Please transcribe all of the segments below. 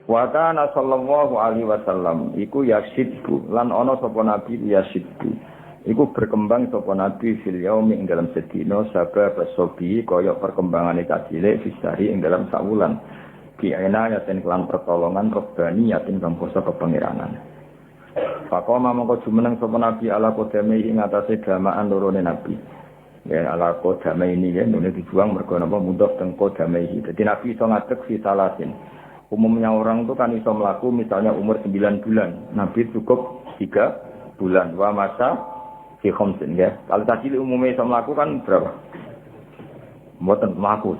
Wa kana sallallahu alaihi wasallam iku yasiddu lan ana sapa nabi yasiddu. Iku berkembang sapa nabi fil yaumi ing dalam sedina sabab sobi kaya perkembangane cilik fisari ing dalam sawulan. Ki ana yaten kelan pertolongan robbani yaten kang kuasa kepangeranan. Fakoma mongko jumeneng sapa nabi ala kodame ing atase damaan lorone nabi. Ya ala kodame ini ya nune dijuang mergo napa mundhak teng kodame iki. Dadi nabi iso ngadeg fi salasin. Umumnya orang itu kan iso melaku misalnya umur 9 bulan. Nabi cukup 3 bulan. Wa masa fi khamsin ya. Kalau tadi umumnya iso melaku kan berapa? Mboten melaku.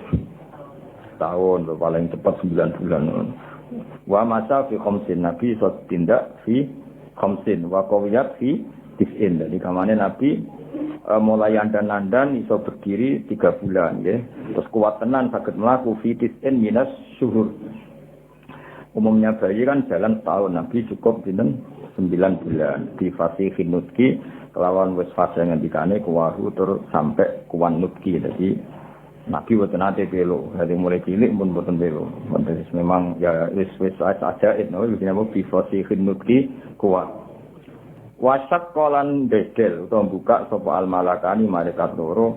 Tahun paling cepat 9 bulan. Wa masa fi khamsin. Nabi iso tindak fi khamsin. Wa qawiyat fi tis'in. Jadi kamane Nabi mulai andan-andan iso berdiri 3 bulan ya. Terus kuat tenan saged melaku fi tis'in minas syuhur. Umumnya bayi kan jalan setahun, Nabi cukup dinten 9 bulan. Di fasihin nutki, kelawan wis fase ngendikane kuwahu tur sampai kuwan nutki. Jadi Nabi boten ate belo, dari mulai cilik pun boten belo. Memang ya wis aja itu begini apa di fasihin nutki kuwa. Wasak kolan dedel utawa buka sapa al malakani malaikat loro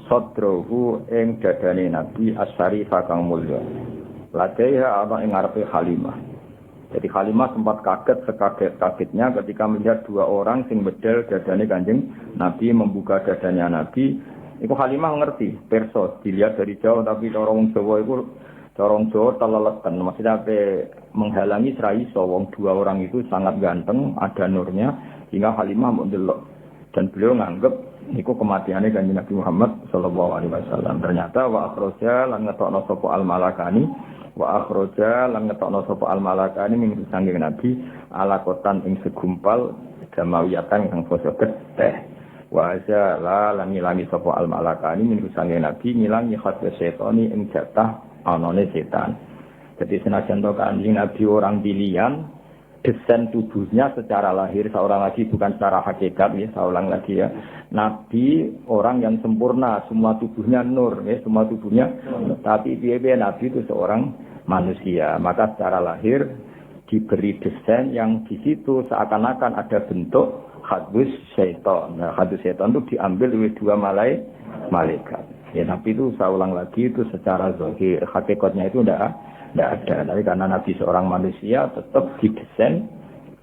sadrohu ing dadane Nabi asyarifa kang mulya. Ladaiha ana ing ngarepe Halimah. Jadi Halimah sempat kaget sekaget-kagetnya ketika melihat 2 orang sing bedel dadane Kanjeng Nabi membuka dadanya Nabi. Iku Halimah ngerti, perso dilihat dari jauh tapi cara wong Jawa iku cara wong Jawa teleleten. Maksudnya menghalangi serai wong 2 orang itu sangat ganteng, ada nurnya sehingga Halimah mendelok dan beliau nganggep niku kematiannya Kanjeng Nabi Muhammad sallallahu alaihi wasallam. Ternyata wa akhraja lan ngetokno sapa al malakani wa akhraja lan ngetokno sapa al malakani min sanging Nabi ala kotan ing segumpal jamawiyatan kang basa getih. Wa azala lan ngilangi sapa al malakani min sanging Nabi ngilangi khatya setani ing jatah anane setan. Jadi senajan to Kanjeng Nabi orang pilihan desain tubuhnya secara lahir seorang lagi bukan secara hakikat ya, seorang lagi ya. Nabi orang yang sempurna, semua tubuhnya nur ya, semua tubuhnya. Tapi piye-piye Nabi itu seorang manusia, maka secara lahir diberi desain yang di situ seakan-akan ada bentuk hadus syaitan. Nah, hadus syaitan itu diambil oleh 2 malaikat. Ya, Nabi itu saya ulang lagi itu secara zahir, hakikatnya itu tidak ada. Tapi karena Nabi seorang manusia tetap didesain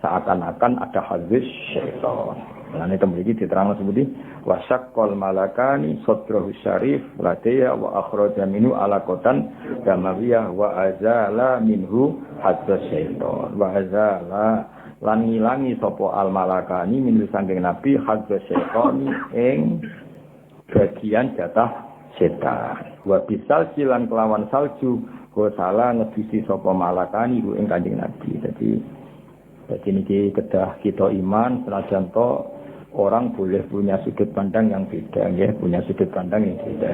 seakan-akan ada hadis syaitan. Nah ini kemudian diterangkan seperti wasaqqal malakani sadrahu syarif ladaya wa akhraja minhu alaqatan damawiyah wa azala minhu hadis syaitan. Wa azala lan ngilangi sapa al malakani minhu sanging Nabi hadis syaitan ing bagian jatah setan. Wa bisal silan kelawan salju salah ngebisi sapa malakani ing Kanjeng Nabi. Jadi niki kedah kita iman senajan to orang boleh punya sudut pandang yang beda ya, punya sudut pandang yang beda.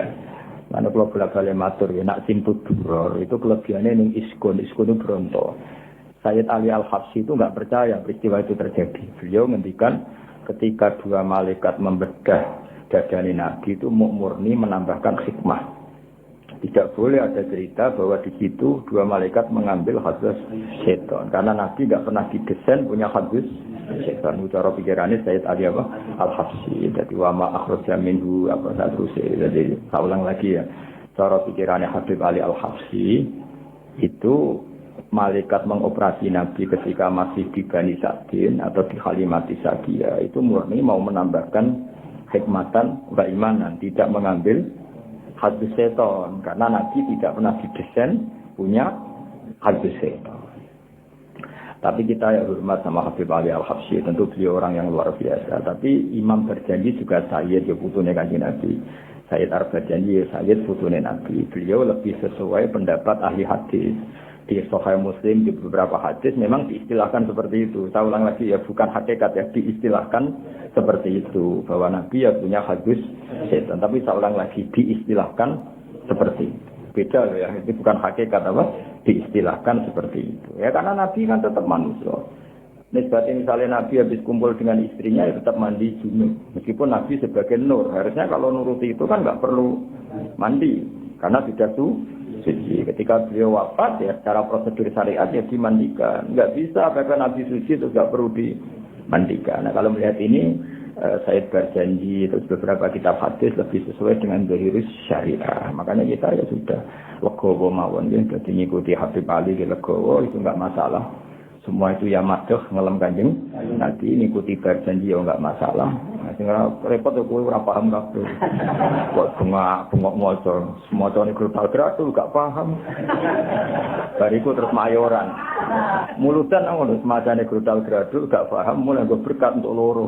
Mana kalau bolak-balik matur ya nak simput duror itu kelebihannya ning iskun itu bronto. Sayyid Ali Al-Habsyi itu enggak percaya peristiwa itu terjadi. Beliau ngendikan ketika 2 malaikat membedah dadane Nabi itu murni menambahkan hikmah. Tidak boleh ada cerita bahwa di situ 2 malaikat mengambil hadis setan. Karena Nabi tidak pernah didesain punya hadis setan. Cara pikirannya Sayyid Ali Al-Habsyi. Jadi wama akhraja minhu apa satu. Jadi saya ulang lagi ya. Cara pikirannya Habib Ali Al-Habsyi itu malaikat mengoperasi Nabi ketika masih di Bani Sa'din atau di Halimati Sa'diyah itu murni mau menambahkan hikmatan wa imanan, tidak mengambil hadis setan karena Nabi tidak pernah didesain punya hadis setan. Tapi kita ya hormat sama Habib Ali Al-Habsyi, tentu beliau orang yang luar biasa. Tapi Imam Berjanji juga Sayyid ya putune Kanjeng Nabi. Sayyid Ar-Berjanji ya Sayyid putune Nabi. Beliau lebih sesuai pendapat ahli hadis. Di Sahih Muslim di beberapa hadis memang diistilahkan seperti itu. Saya ulang lagi ya, bukan hakikat ya, diistilahkan seperti itu bahwa Nabi ya punya hadis setan. Tapi saya ulang lagi diistilahkan seperti itu. Beda loh ya, itu bukan hakikat apa, diistilahkan seperti itu. Ya karena Nabi kan tetap manusia. Nisbatnya misalnya Nabi habis kumpul dengan istrinya ya tetap mandi junub. Meskipun Nabi sebagai nur, harusnya kalau nuruti itu kan nggak perlu mandi karena sudah suci. Ketika beliau wafat ya secara prosedur syariat ya dimandikan. Enggak bisa karena Nabi suci itu enggak perlu dimandikan. Nah, kalau melihat ini Said berjanji terus beberapa kitab hadis lebih sesuai dengan zahirus syariah. Makanya kita ya sudah legowo mawon ya dadi ngikuti Habib Ali legowo itu enggak masalah. Semua itu ya madoh ngelem Kanjeng Nabi ngikuti berjanji ya enggak masalah. Nah, sing repot kowe ora paham kabeh. Kok bengok maca, macane grutal-gratul gak paham. Bariku terus mayoran. Mulutan ngono semacane grutal-gratul gak paham mulai go berkat untuk loro.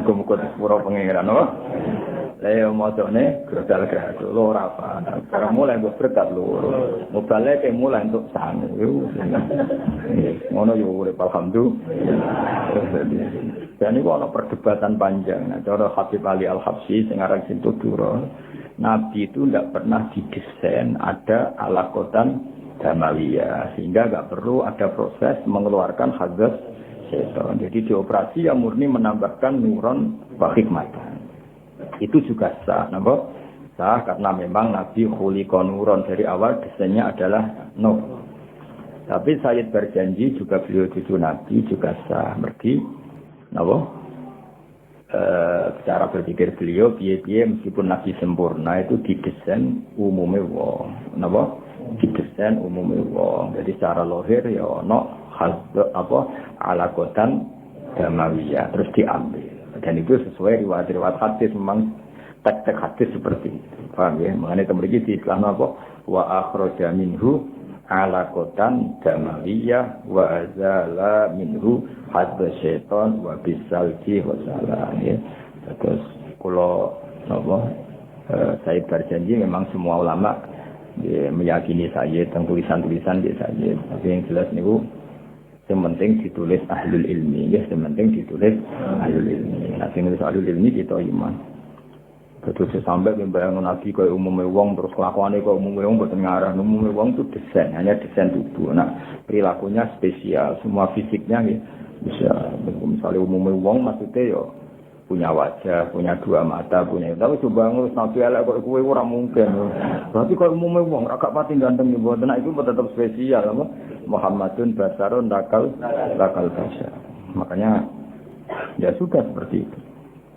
Muga-muga sepuro pengeran no. Lha macane grutal-gratul ora paham. Ora mulai go berkat loro. Mubale ke mulai untuk sang. Ngono yo urip alhamdulillah. Dan itu ada perdebatan panjang. Nah, cara Habib Ali Al-Habsyi sing aran Sintu Duro, Nabi itu tidak pernah didesain ada alakotan damawiyah sehingga nggak perlu ada proses mengeluarkan hadas setan. Jadi dioperasi yang murni menambahkan nuron wa hikmatan. Itu juga sah, napa? Sah karena memang Nabi khuliqa nuron dari awal desainnya adalah nur. Tapi Sayyid berjanji juga beliau cucu Nabi juga sah. Mergi, napa? Cara berpikir beliau piye-piye meskipun Nabi sempurna itu didesain umume wong. Napa? Didesain umume wong. Jadi secara lahir ya ono alakotan damawiyah terus diambil. Dan itu sesuai riwayat-riwayat hadis memang teks-teks hadis seperti itu. Paham ya? Mengenai temriki di Islam apa? Wa akhraja minhu alakotan damawiyah wa azala minhu hadza syaitan wa bisalji wa salam ya. Terus kalau saya berjanji memang semua ulama ya, meyakini saya tentang tulisan-tulisan dia saya. Tapi yang jelas niku yang penting ditulis ahlul ilmi ya, yang penting ditulis ahlul ilmi. Nah, sing nulis ahlul ilmi kita iman. Terus sampai membayangkan Nabi kaya umumnya wong terus kelakuannya kaya umumnya wong boten ngarah. Umumnya wong itu desain, hanya desain tubuh. Nah, perilakunya spesial, semua fisiknya ya bisa. Misalnya umumnya wong maksudnya ya punya wajah, punya dua mata, punya. Tapi coba ngurus Nabi elek kok kowe ora mungkin. Berarti kaya umumnya wong agak pati ganteng ya boten. Nah, itu tetap spesial apa? Muhammadun basarun lakal basar. Makanya ya sudah seperti itu.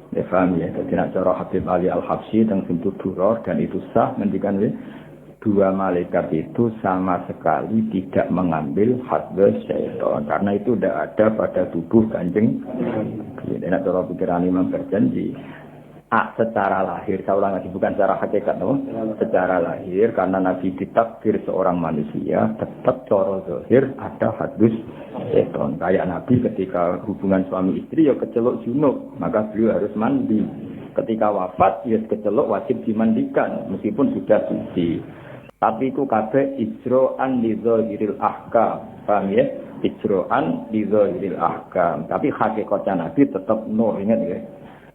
Ya paham ya, jadi nak cara Habib Ali Al-Habsyi tentang pintu duror dan itu sah mendikan dua malaikat itu sama sekali tidak mengambil hadza syaitan karena itu tidak ada pada tubuh Kanjeng. Dan nak cara pikiran Imam berjanji secara lahir, saya ulang lagi bukan secara hakikat, no? Secara lahir karena Nabi ditakdir seorang manusia tetap cara zahir ada hadus setan. Kayak Nabi ketika hubungan suami istri ya kecelok junub, maka beliau harus mandi. Ketika wafat ya kecelok wajib dimandikan meskipun sudah suci. Tapi itu kabeh ijro'an li zahiril ahkam. Paham ya? Ijro'an li zahiril ahkam. Tapi hakikatnya Nabi tetap nur, ingat ya.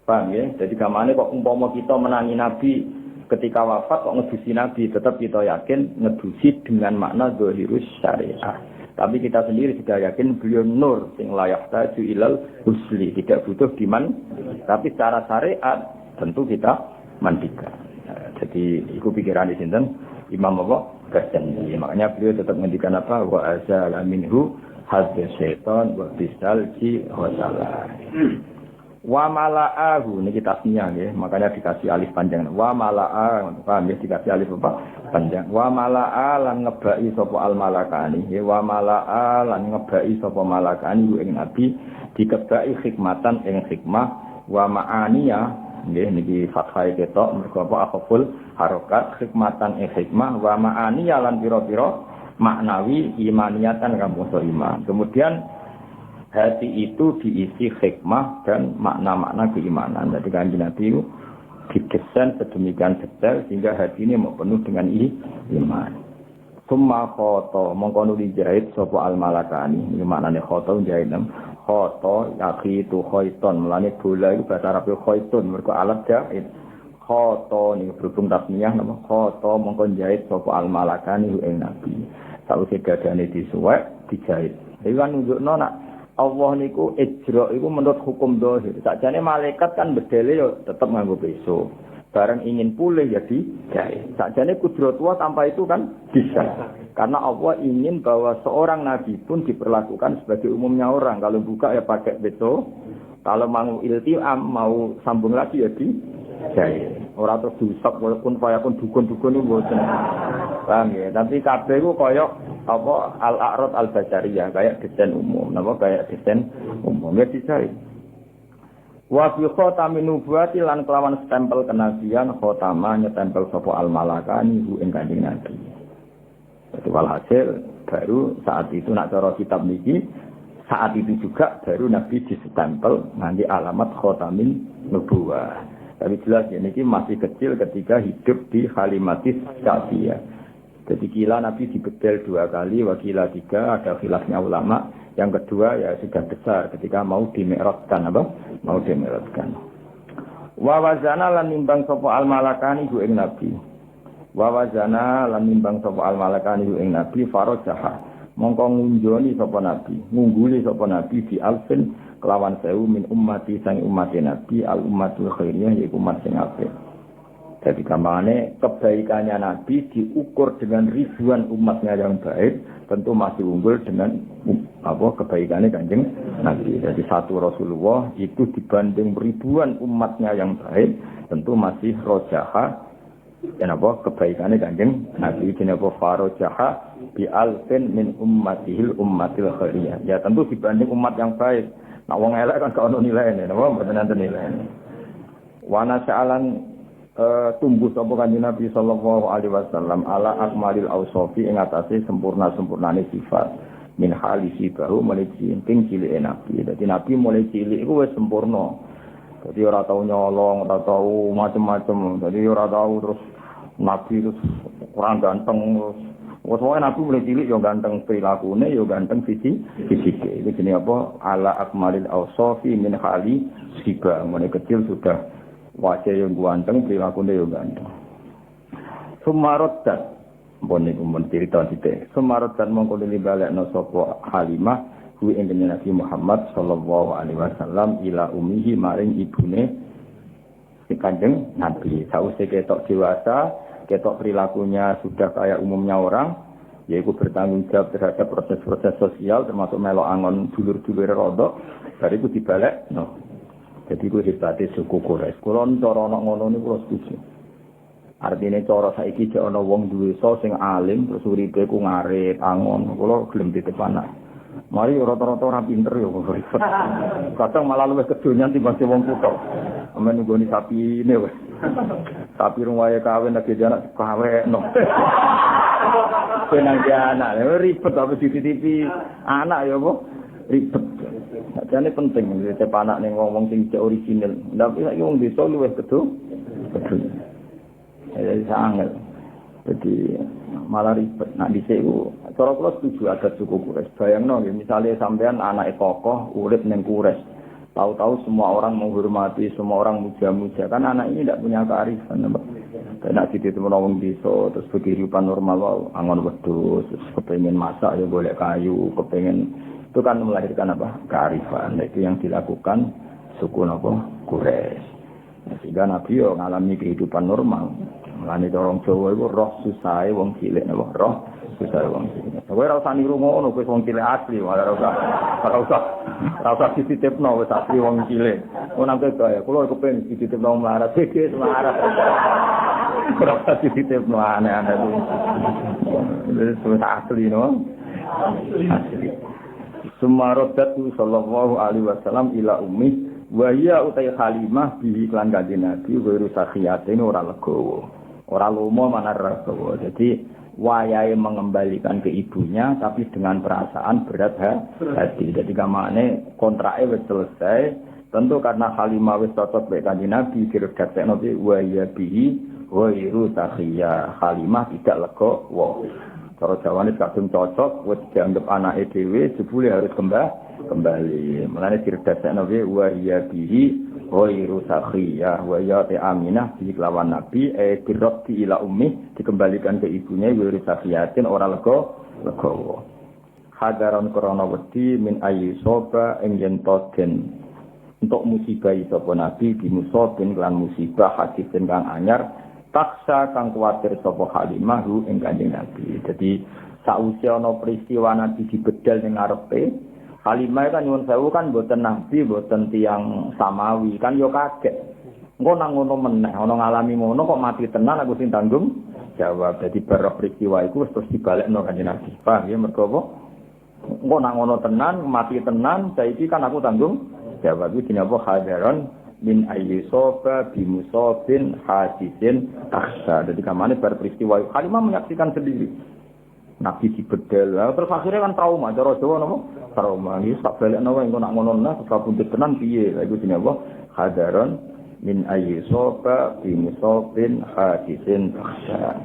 Paham ya? Jadi gamane kok umpama kita menangi Nabi ketika wafat kok ngedusi Nabi, tetap kita yakin ngedusi dengan makna zahirus syariah. Tapi kita sendiri sudah yakin beliau nur sing layak taju ilal husli, tidak butuh diman. Tapi secara syariat tentu kita mandikan. Nah, jadi itu pikiran di sini Imam Ghazali. Makanya beliau tetap mendikan apa? Wa azala minhu hadza syaitan wa bisalji wa salam. Wa mala'ahu, ini kita tasnya ya, makanya dikasih alif panjang. Wa mala'a, paham ya, dikasih alif apa? Panjang. Wa mala'a lan ngebai sapa al malakani. Ya, wa mala'a lan ngebai sapa malakani ku ing nabi dikebai hikmatan ing hikmah wa ma'aniya. Nggih niki fathah ketok mergo apa akhful harokat hikmatan ing hikmah wa ma'aniya lan pira-pira maknawi imaniyatan kang basa iman. Kemudian hati itu diisi hikmah dan makna-makna keimanan. Jadi Kanjeng Nabi itu didesain sedemikian detail sehingga hati ini mau penuh dengan iman. Summa khoto mongko dijahit sapa al malakani. Iki maknane khoto jahit nem. Khoto yaqi itu khaiton. Mulane bola itu bahasa Arab khaitun mergo alat jahit. Khoto niku berhubung tasniyah nama khoto mongko jahit sapa al malakani ing Nabi. Sawise dadane disuwek dijahit. Iki kan nunjukno nak Allah niku ijra iku menurut hukum zahir. Sakjane malaikat kan bedele yo tetep nganggo peso. bareng ingin pulih ya dijahit. Sakjane kudrat Allah tanpa itu kan bisa. Karena Allah ingin bahwa seorang nabi pun diperlakukan sebagai umumnya orang. Kalau buka ya pakai beto, kalau mau iltiam, mau sambung lagi ya dijahit. Ora terus diusap walaupun pun dukun-dukun itu mboten. Paham ya? Tapi kabeh ku koyo apa al-a'rad al-basariyah, kayak desain umum. Napa kayak desain umum ya dijahit. Wa fi khatamin nubuwati lan kelawan stempel kenabian khatama nyetempel sapa al-malakani hu ing Kanjeng Nabi. Itu walhasil baru saat itu nak cara kitab niki saat itu juga baru Nabi disestempel nanti alamat khatamin nubuwah. Tapi jelas ya niki masih kecil ketika hidup di Halimatis Sa'diyah. Jadi kila Nabi dibedel 2 kali, wakila 3, ada khilafnya ulama. Yang kedua ya sudah besar ketika mau dimi'rajkan apa? Mau dimi'rajkan. Wa wazana lan nimbang sapa al-malakani ku ing Nabi. Wa wazana lan nimbang sapa al-malakani ku ing Nabi farajaha. Mongko ngunjoni sapa Nabi, ngungguli sapa Nabi di alfin kelawan 1000 min ummati sang umat Nabi al-ummatul khairiyah yaiku umat sing apik. Jadi gambarnya kebaikannya Nabi diukur dengan ribuan umatnya yang baik, tentu masih unggul dengan kebaikannya Kanjeng Nabi. Jadi satu Rasulullah itu dibanding ribuan umatnya yang baik, tentu masih rojaha dan kebaikannya Kanjeng Nabi. Jadi farojaha bi alfin min ummatihil ummatil khairiyah. Ya tentu dibanding umat yang baik. Nah wong elek kan gak ono nilainya, napa mboten enten nilainya. Wana sa'alan tumbuh sapa Kanjeng Nabi sallallahu alaihi wasallam ala akmalil ausofi ing atase sempurna-sempurnane sifat min halisi bahu mulai cilik cilike Nabi. Dadi Nabi mulai cilik iku wis sempurna. Dadi ora tau nyolong, ora tau macam-macam. Dadi ora tau terus Nabi terus kurang ganteng. Wes wae Nabi mulai cilik yo ganteng prilakune yo ganteng fisike. Iku jenenge apa? Ala akmalil ausofi min halisi bahu mulai kecil sudah wajah yang ganteng, perilakunya yang ganteng. Sumarodat, bon niku mun cerita sithik. Sumarodat mongko dibalekno sapa Halimah kuwi ing Nabi Muhammad sallallahu alaihi wasallam ila ummihi maring ibune si Kanjeng Nabi. Sause ketok dewasa, ketok perilakunya sudah kayak umumnya orang, yaitu bertanggung jawab terhadap proses-proses sosial termasuk melok angon dulur-dulur rodok, bariku dibalek no. Jadi ku hebatnya suku Quraisy. Kulon cara ana ngono niku kula setuju. Artine cara saiki jek ana wong duwe sing alim terus uripe ku ngarep angon, kula gelem ditepanak. Mari rata-rata ora pinter ya kok ribet. Kadang malah luwih kedonyan timbang wong kutho. Amen nggoni sapine wis. Sapi rung wae kawin lagi anak kawekno. Penang anak ribet apa dititipi anak ya apa? Ribet. Jane penting dite anak ning ngomong sing original. Tapi saiki wong desa luwih kedo. Ya sangat. Jadi malah ribet. Nak dhisik ku cara kula setuju ada suku Quraisy. Bayangno nggih misale sampean anake tokoh urip ning Quraisy. Tahu-tahu semua orang menghormati, semua orang muja-muja. Kan anak ini tidak punya kearifan. Karena di situ wong desa terus kehidupan normal wae angon wedhus, kepengin masak ya golek kayu, kepengin itu kan melahirkan apa? Kearifan. Itu yang dilakukan suku Quraisy. Sehingga Nabi yo ngalami kehidupan normal. Mulane orang Jawa iku roh susahe wong cilik napa? Roh susahe wong cilik. Kowe ora usah niru ngono, kowe wong cilik asli, ora usah dititipno wis asli wong cilik. Ono nang kaya kula kepengin dititipno melarat, dikit melarat. Ora usah dititipno aneh-aneh kuwi. Wis asli no. Asli. Sumarodatu sallallahu alaihi wasallam ila ummi wa hiya utai Halimah bihi lan Kanjeng Nabi wiru sakhiyatin ora legowo. Ora lomo mana legowo. Jadi wayahe mengembalikan ke ibunya tapi dengan perasaan berat hati. Jadi kamane kontrake wis selesai. Tentu karena Halimah wis cocok mek Kanjeng Nabi diredaksekno wa hiya bihi wiru sakhiyah. Halimah tidak legowo. Cara Jawane kadung cocok, wis dianggap anake dhewe jebule harus kembali. Mulane diredaksekno wa ya bihi ghairu sakhiyah wa ya Aminah bi lawan Nabi dirabti ila ummi dikembalikan ke ibunya ghairu sakhiyatin ora legowo. Hadaran krana wedi min ayi soba ing yen to den untuk musibah sapa nabi bimusabin lan musibah hadisin kang anyar taksa kang kuwatir sapa Halimah hu ing Kanjeng Nabi. Jadi sausé ana peristiwa nabi dibedal ning ngarepe Halimah kan nyuwun sewu kan mboten nabi mboten tiyang samawi kan yo kaget. Engko nang ngono meneh ana ngalami ngono kok mati tenan aku sing tanggung jawab. Jadi bar peristiwa iku terus dibalekno Kanjeng Nabi. Paham ya mergo apa? Engko nang ngono tenan mati tenan saiki kan aku tanggung jawab iki dinapa hadaron min ayyusoba bimusabin hadisin taksa. Jadi kamane bar peristiwa Halimah menyaksikan sendiri. Nabi dibedel. Terus akhirnya kan trauma, cara Jawa napa? Trauma. Iki sak balekno wae engko nak ngono nah kabundut tenan piye? Lha iku dinapa? Hadaron min ayyusoba bimusabin hadisin taksa.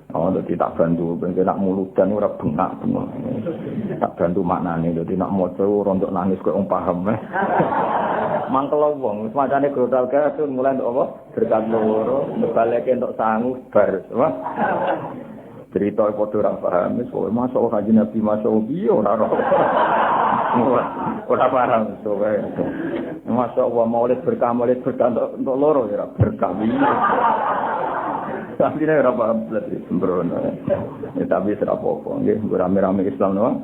Oh, jadi tak bantu, ben nak muludan ora bengak semua. Tak bantu maknane, jadi nak maca rontok nangis kok wong paham. Mangkel wong, semacane grotal kae mulai ndok apa? Berkat loro, baleke entuk sangu bar. Cerita padha ora paham, wis kowe masuk Kanjeng Nabi masuk piye ora ora. Ora paham soe. Masuk wa maulid berkah untuk loro ya berkah. Tapi ini ora paham berarti sembrono. Tapi ora apa-apa nggih, rame-rame Islam no.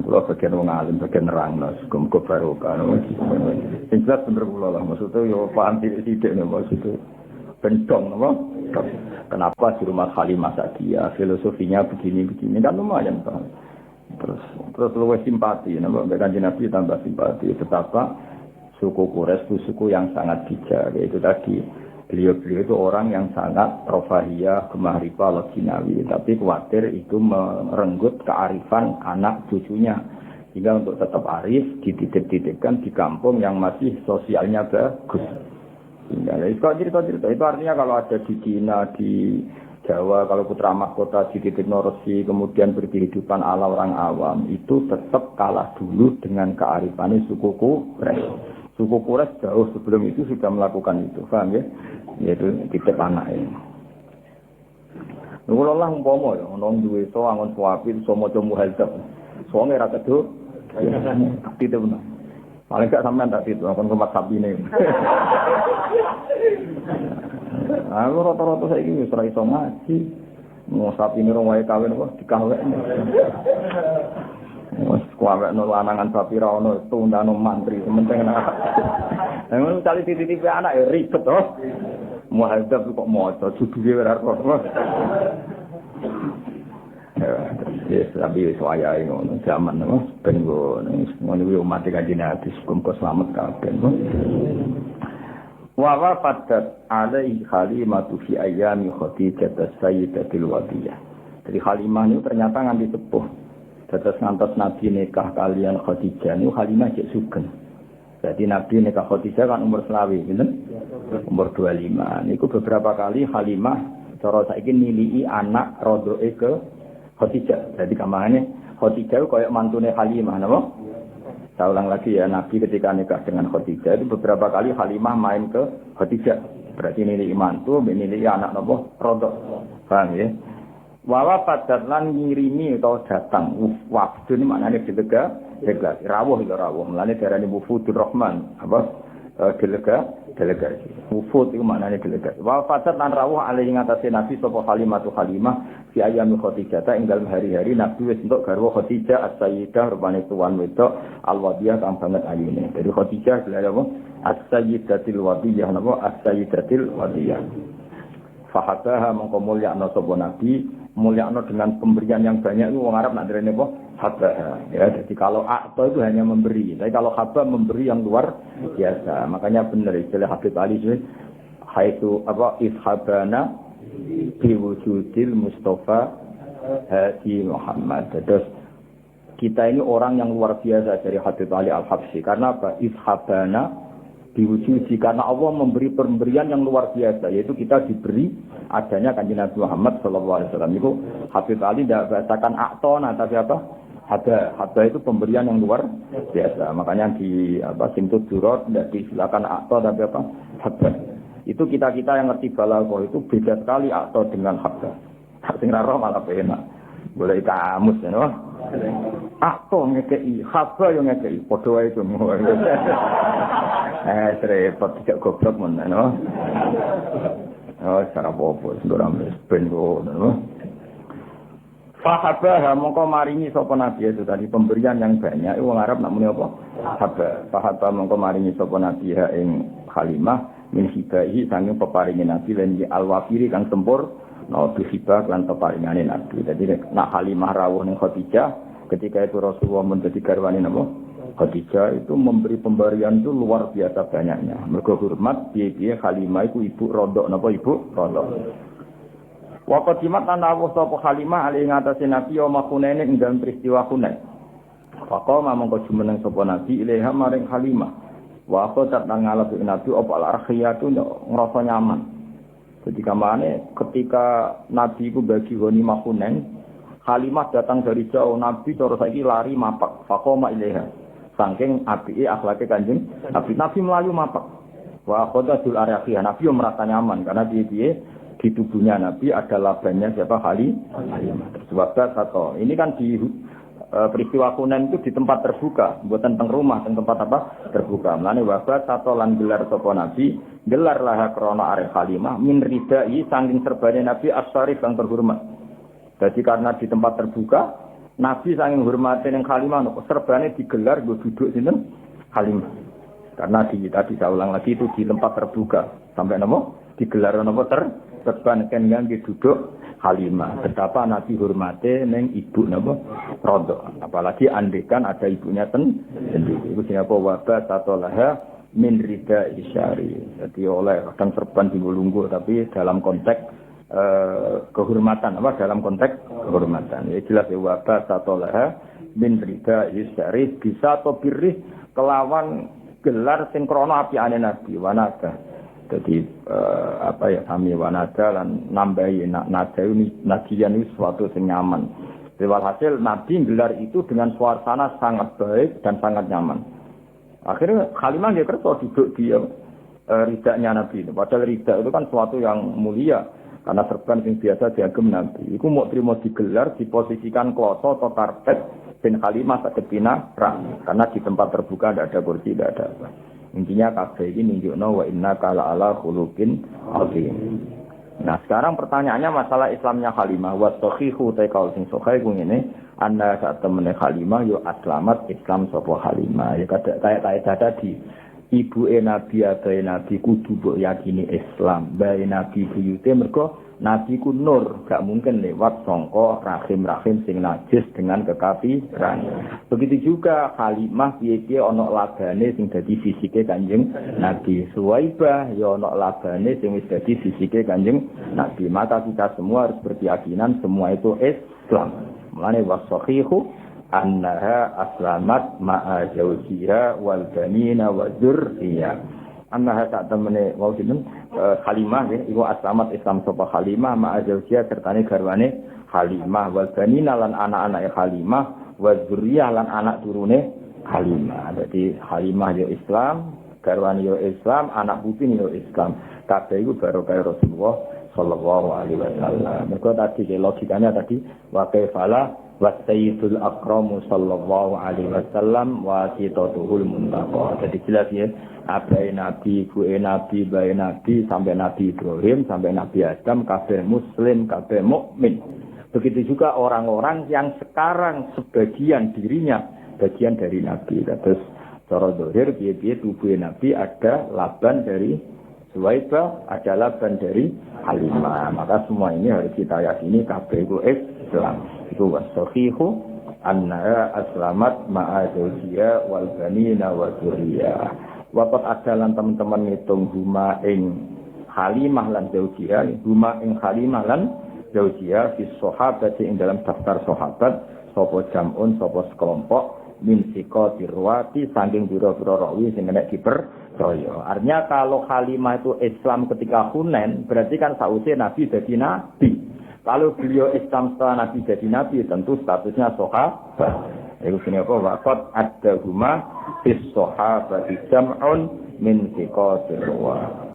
Kula bagian wong alim, bagian nerangno, muga barokah. Sing jelas bener kula lah, maksudnya yo paham sithik nek maksudnya bentong apa? Kenapa di rumah Halimah Sa'diyah filosofinya begini-begini kan lumayan Pak. Terus luwih simpati, napa Kanjeng Nabi tambah simpati betapa suku Quraisy itu suku yang sangat bijak, yaitu tadi beliau itu orang yang sangat rofahiyah, gemah riba, loginawi, tapi khawatir itu merenggut kearifan anak cucunya. Sehingga untuk tetap arif dititip-titipkan di kampung yang masih sosialnya bagus. Kalau cerita-cerita itu artinya kalau ada di Cina, di Jawa, kalau putra mahkota di titik Norsi, kemudian berkehidupan ala orang awam, itu tetap kalah dulu dengan kearifannya suku Quraisy. Suku Quraisy jauh sebelum itu sudah melakukan itu, paham ya? Yaitu titip anak ini. Kalau lah umpama ya, orang duwe so angon suapi, so maca muhadzab, soalnya rata itu, titip benar. Paling gak sampean tak titip, akan kemat sapi ini. Aku rata-rata saya ini ora iso ngaji. Mau sapi ini orang wae kawin kok dikawin. Wes kuwawekno lanangan sapi ra ono tundano mantri penting ana. Emang cali titip anak ya ribet to. Muhadzab kok maca judule ora ora. Ya, tapi wis wayahe ngono zaman apa ben ngono kuwi umat Kanjeng Nabi muga slamet kabeh. Wa wafadat alaihi Halimah fi ayyami Khadijah as-sayyidatil wadiyah. Jadi Halimah itu ternyata nganti sepuh. Dados ngantos Nabi nikah kalian Khadijah niku Halimah jek sugeng. Jadi Nabi nikah Khadijah kan umur 20, pinten? Umur 25. Niku beberapa kali Halimah cara saiki nilii anak rodoe ke Khadijah. Jadi kamane Khadijah koyo mantune Halimah napa? Saya ulang lagi ya, Nabi ketika nikah dengan Khadijah itu beberapa kali Halimah main ke Khadijah. Berarti nilai mantu, nilai anak napa? Rodok. Paham ya? Wawa padat lan ngirimi atau datang. Wafdu ini maknanya delegasi. Rawuh itu rawuh. Mulanya darahnya Wufudur Rahman. Apa? Delegasi. Wufud itu maknanya delegasi. Wawa padat lan rawuh alaihi ngatasi Nabi sopo Halimah tu Halimah. Fi ayami Khadijah ta ing dalem hari-hari Nabi wis entuk garwa Khadijah as-sayyidah rupane tuan wedok al-wadiyah kang banget ayune. Jadi Khadijah lha apa? As-sayyidatil wadiyah napa? As-sayyidatil wadiyah. Fahabaha mongko mulyakno sapa Nabi, mulyakno dengan pemberian yang banyak itu wong Arab nak derene apa? Habaha. Ya, jadi kalau akta itu hanya memberi, tapi kalau haba memberi yang luar biasa. Makanya benar istilah Habib Ali itu haitu apa ishabana biwujudil Mustafa Hadi Muhammad. Terus kita ini orang yang luar biasa dari Habib Ali Al-Habsyi. Karena apa? Ishabana diwujudi. Karena Allah memberi pemberian yang luar biasa. Yaitu kita diberi adanya Kanjeng Nabi Muhammad SAW. Itu Habib Ali tidak bahasakan aktona, tapi apa? Hada itu pemberian yang luar biasa. Makanya di Simtud Durot tidak disilakan akto, tapi apa? Hada. Itu kita-kita yang ngerti balaghah itu beda sekali atau dengan habda. Sing ra roh malah penak. Boleh kamus ya, no? Aku ngekei, haba yang ngekei, podo wae itu. Repot tidak goblok men, no. Oh, cara apa-apa, sendoram ben kok, no. Fahaba mongko maringi sapa nabi itu tadi pemberian yang banyak. Wong Arab nak muni apa? Fahaba mongko maringi sapa nabi ing Halimah min hibahi sanging peparinge nabi lan alwafiri kang tempur no hibah lan peparingane nabi. Jadi nak Halimah rawuh ning Khadijah ketika itu Rasulullah menjadi garwane napa? Khadijah itu memberi pemberian itu luar biasa banyaknya. Mergo hormat piye-piye Halimah iku ibu rodok napa ibu rodok. Wa qadimat anawu sapa Halimah ali ngatasi Nabi ya Hunain ing dalam peristiwa Hunain. Faqama mongko jumeneng sapa Nabi ilaiha maring Halimah. Wa qadat ngalap Nabi apa al-arkhiyatu ngrasa nyaman. Ketika Nabi iku bagi ghanimah Hunain, Halimah datang dari jauh, Nabi cara saiki lari mapak. Faqama ilaiha. Saking apike akhlake Kanjeng Nabi melayu mapak. Wa qadatul arkhiyah Nabi merasa nyaman karena piye-piye di tubuhnya Nabi ada labannya siapa Halimah. Sebab atau ini kan di peristiwa Hunain itu di tempat terbuka, buatan teng rumah, teng tempat apa terbuka. Mulane wabat atau lan gelar sapa Nabi, gelar lah krana arek Halimah min ridai saking serbane Nabi as-syarif yang terhormat. Jadi karena di tempat terbuka, Nabi saking hormate ning Halimah, serbane digelar go duduk sinten Halimah. Karena tadi saya ulang lagi itu di tempat terbuka. Sampai napa digelar napa terban kan duduk Halimah. Betapa Nabi hormate ning ibu napa Rodok. Apalagi andekan ada ibunya sendiri. Iku siapa wabat atau laha min rida isyari. Jadi oleh kadang serban dilungguh tapi dalam konteks kehormatan dalam konteks kehormatan. Ya jelas ya wabat atau laha min rida isyari bisa atau birih kelawan gelar sing krana apiane Nabi wanada. Jadi kami wanada lan nambahi nada ini najian itu suatu yang nyaman. Walhasil Nabi gelar itu dengan suasana sangat baik dan sangat nyaman. Akhirnya Halimah dia kerja duduk di ridaknya Nabi itu. Padahal ridak itu kan suatu yang mulia karena serban yang biasa diagem Nabi. Iku mau terima digelar diposisikan kloso atau karpet dan Halimah sakepina rak karena di tempat terbuka tidak ada kursi tidak ada apa. Intinya kabeh iki nunjukno wa innaka la ala khuluqin azim. Nah, sekarang pertanyaannya masalah Islamnya Halimah wa sahihu ta kaul sing sahih ku ngene, anna sak temene Halimah yo aslamat Islam sapa Halimah. Ya kayak tadi ibuke Nabi abae Nabi kudu mbok yakini Islam. Bae Nabi buyute mergo Nabi ku nur, gak mungkin lewat sangka rahim-rahim sing najis dengan kekafiran. Begitu juga Halimah piye-piye ana labane sing dadi fisike Kanjeng Nabi. Suwaibah ya ana labane sing wis dadi fisike Kanjeng Nabi. Maka kita semua harus berkeyakinan semua itu Islam. Mulane wasahihu annaha aslamat ma'a zawjiha wal banina wa dzurriyyah. Annaha sak temene wau sinten Halimah nggih iku aslamat Islam sapa Halimah ma'a zawjiha sertane garwane Halimah wal banina lan anak-anake Halimah wa dzurriyyah lan anak turune Halimah. Jadi Halimah yo Islam, garwane yo Islam, anak putune yo Islam. Kabeh iku barokah Rasulullah sallallahu alaihi wasallam. Mergo tadi logikanya tadi wa kaifala wa sayyidul akramu sallallahu alaihi wasallam wa sitatuhul muntaqa. Jadi jelas ya, abai nabi, ibuke nabi, bae nabi sampai Nabi Ibrahim sampai Nabi Adam kabeh muslim, kabeh mukmin. Begitu juga orang-orang yang sekarang sebagian dirinya bagian dari nabi. Terus cara zahir piye-piye tubuh nabi ada laban dari Suwaibah, ada laban dari Halimah. Maka semua ini harus kita yakini kabeh iku Islam. Itu wasahihu anna aslamat ma'a zawjiha wal banina wa dzurriyyah. Waqat adalan teman-teman ngitung huma ing Halimah lan zawjiha, huma ing Halimah lan zawjiha fi sahabat ing dalam daftar sahabat sapa jamun sapa sekelompok min siqati ruwati saking pira-pira rawi sing nek dipercaya. Artinya kalau Halimah itu Islam ketika Hunain berarti kan sausé Nabi jadi nabi. Kalau beliau Islam setelah Nabi jadi Nabi, tentu statusnya sahabat. Itu sini apa? Waqat ad-dahuma bis sahabati jam'un min siqatir ruwat.